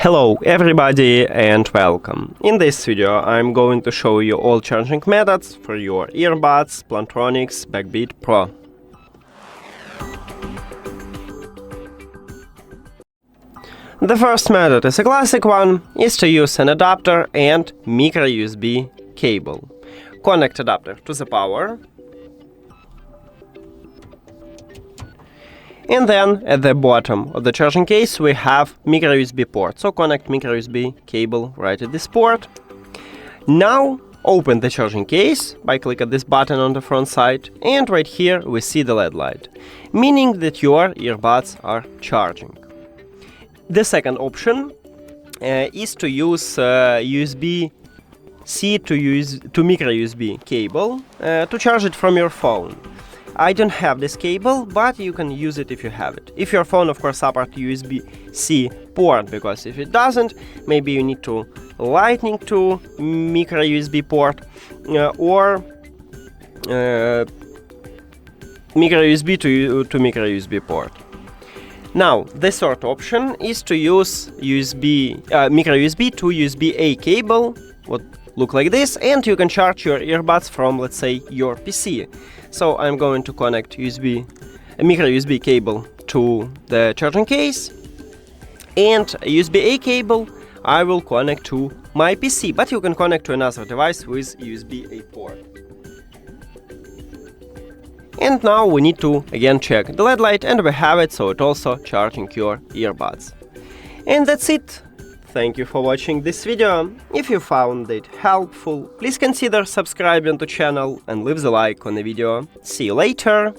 Hello everybody and welcome. In this video I'm going to show you all charging methods for your earbuds Plantronics Backbeat Pro. The first method is a classic one, is to use an adapter and micro USB cable. Connect adapter to the power. And then at the bottom of the charging case we have micro USB port, so connect micro USB cable right at this port. Now open the charging case by clicking this button on the front side, and right here we see the LED light, meaning that your earbuds are charging. The second option is to use USB-C to micro USB cable to charge it from your phone. I don't have this cable, but you can use it if you have it. If your phone, of course, supports USB-C port, because if it doesn't, maybe you need to Lightning to micro USB port or micro USB to micro USB port. Now, the third option is to use micro USB to USB-A cable, what look like this, and you can charge your earbuds from, let's say, your PC. So I'm going to connect a micro USB cable to the charging case, and a USB-A cable I will connect to my PC, but you can connect to another device with USB-A port. And now we need to again check the LED light, and we have it, so it's also charging your earbuds. And that's it. Thank you for watching this video. If you found it helpful, please consider subscribing to the channel and leave the like on the video. See you later!